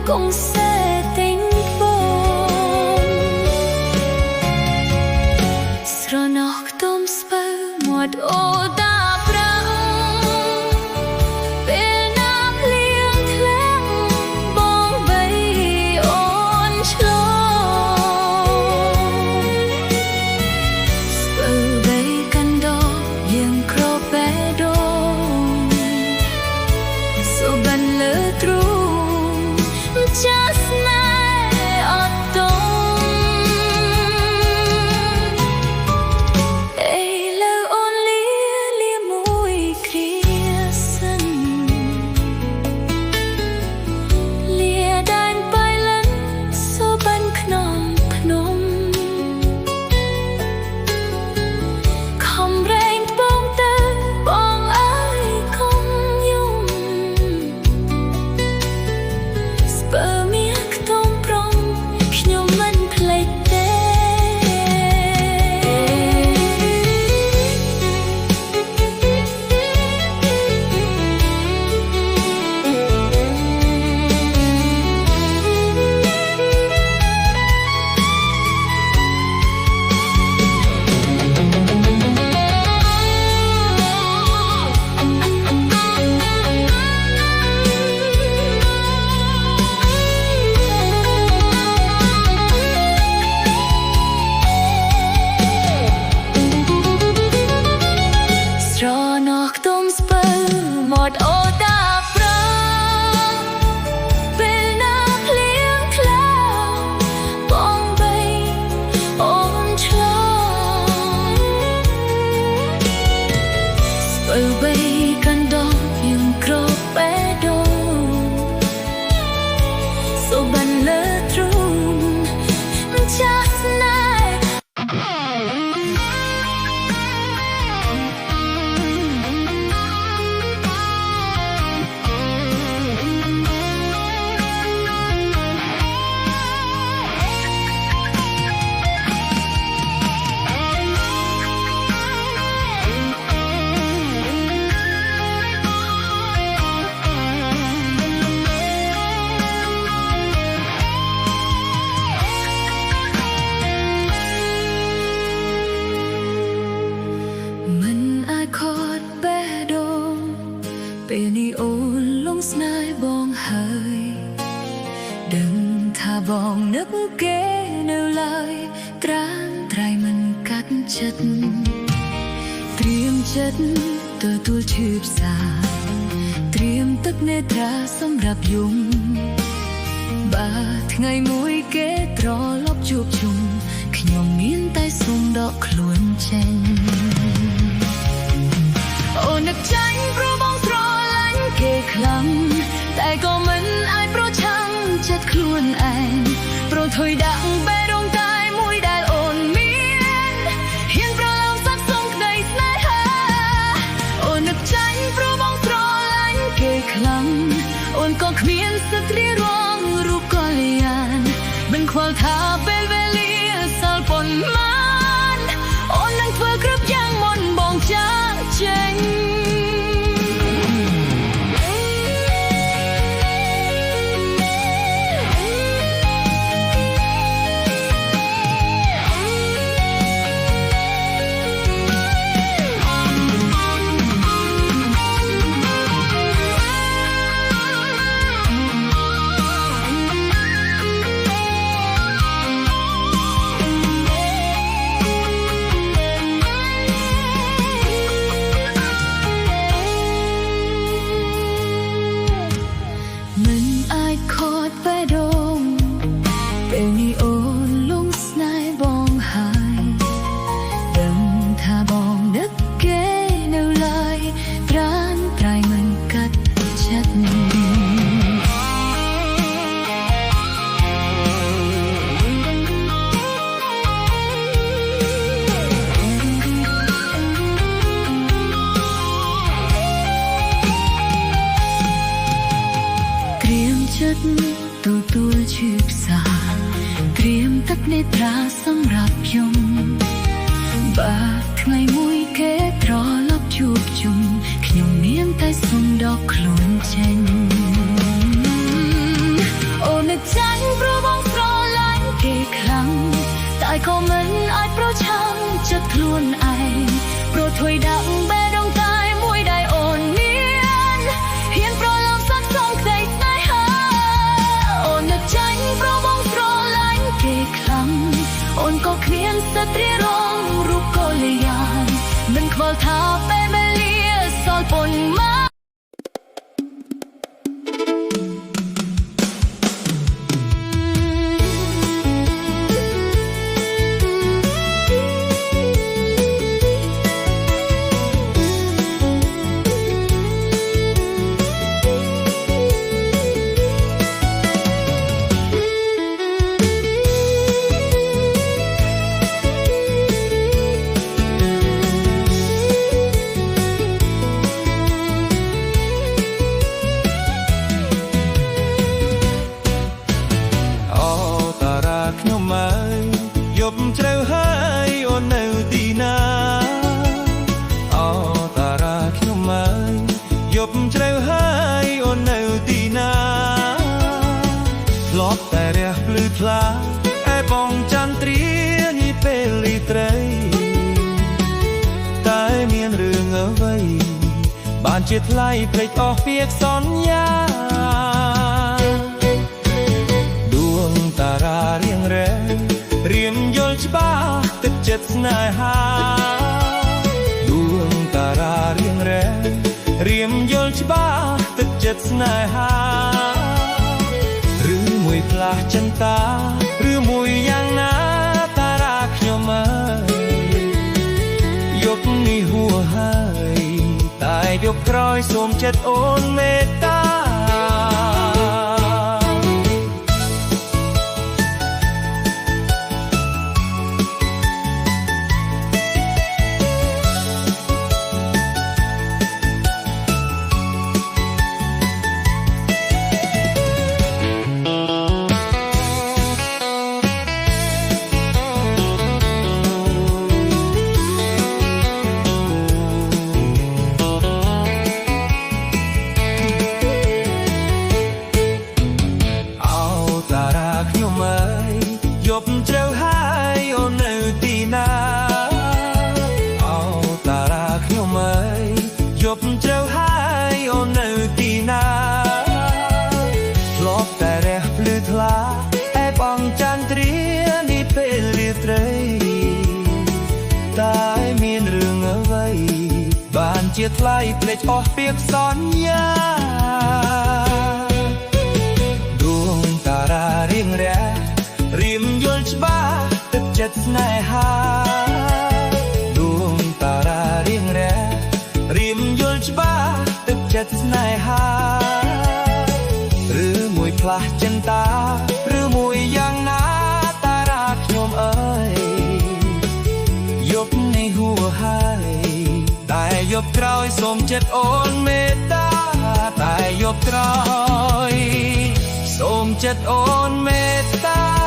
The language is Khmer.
cũng sẽ tính buồn rồi nọc tôm spơ một ô ta prang bên nam liêng thlang bong bay ôn trôi spơ bay căn đo yang kro bé đo so ban lỡ tru just nay ở đông ấy lỡ ôn lia lia môi kia sân lia đàn bay lẫn so ban khnom khnom không rèn bông tơ bông ai không nhung spơ một ô ta prang bên nam liêng thlang bong bay ôn trôi spơ bay căn đo yang kro bé đo so ban lỡ trum just nayពេលនេះអូនលងស្នេហ៍បងហើយដឹងថាបងនឹកគេនៅឡើយត្រាំត្រៃមិនកាត់ចិត្តត្រៀមចិត្តទទួលឈឺផ្សាត្រៀមទឹកនេត្រាសម្រាប់យំបើថ្ងៃមួយគេត្រឡប់ជួបជុំខ្ញុំមានតែសុំដកខ្លួនចេញអូននឹកចាញ់ព្រោះបងស្រឡាញ់គេខ្លាំងតែក៏មិនអាចប្រឆាំងចិត្តខ្លួនឯងព្រោះថយដាក់បេះដូងតែមួយដែលអូនមានហ៊ានប្រឡំសាប់សុំក្តីស្នេហាអូននឹកចាញ់ព្រោះបងស្រឡាញ់គេខ្លាំងអូនក៏គ្មានសិទ្ធិរារងរូបកល្យានមិនខ្វល់ថាពេលវេលាសល់ប៉ុន្មានអូននឹងធ្វើគ្រប់យ៉ាងមុនបងចាកចេញទទួលឈឺផ្សាត្រៀមទឹកនេត្រាសម្រាប់យំបើថ្ងៃមួយគេត្រឡប់ជួបជុំខ្ញុំមានតែសុំដកខ្លួនចេញអូន ក៏មិនអាចប្រឆាំងចិត្តខ្លួនឯងព្រោះធ្វើដាក់បេះដូងតែមួយដែលអូនមានហ៊ានប្រឡំសាក់សងក្តីស្នេហាអូននឹកចាញ់ប្របងស្រឡាញ់គេខ្លាំងអូនក៏គ្មានសិទ្ធិរៀបរងរូបកល្យានមិនខ្វល់ថាពេលវេលាសល់ប៉ុន្មានយប់ជ្រៅហើយអូននៅទីណាអូតារាខ្ញុំអើយយប់ជ្រៅហើយអូននៅទីណាធ្លាប់តែរះភ្លឺថ្លាឯបងចន្ទ្រានេះពេលលីត្រីតែមានរឿងអ្វីបានជាថ្លៃភ្លេចអស់ពាក្យសន្យាដួងតារារៀងរែរៀមយល់ច្បាស់ទឹកចិត្តស្នេហាដួងតារារៀងរែរៀមយល់ច្បាស់ទឹកចិត្តស្នេហាឬមួយផ្លាស់ចិន្តាឬមួយយ៉ាងណាតារាខ្ញុំអើយយប់នេះហួសហើយតែយប់ក្រោយសូមចិត្តអូនមេត្តាយប់ជ្រៅហើយអូននៅទីណាអូតារាខ្ញុំអើយយប់ជ្រៅហើយអូននៅទីណាធ្លាប់តែរះភ្លឺថ្លាឯបងចន្ទ្រានេះពេលរាត្រីតែមានរឿងអ្វីបានជាថ្លៃភ្លេចអស់ពាក្យសន្យាដួងតារារៀងរែរៀមយល់ច្បាស់ទឹកចិត្តស្នេហាដួងតារារៀងរែរៀមយល់ច្បាស់ទឹកចិត្តស្នេហាឬមួយផ្លាស់ចិន្តាឬមួយយ៉ាងណាតារាខ្ញុំអើយយប់នេះហួសហើយតែយប់ក្រោយសូមចិត្តអូនមេត្តាតែយប់ក្រោយសូមចិត្តអូនមេត្តា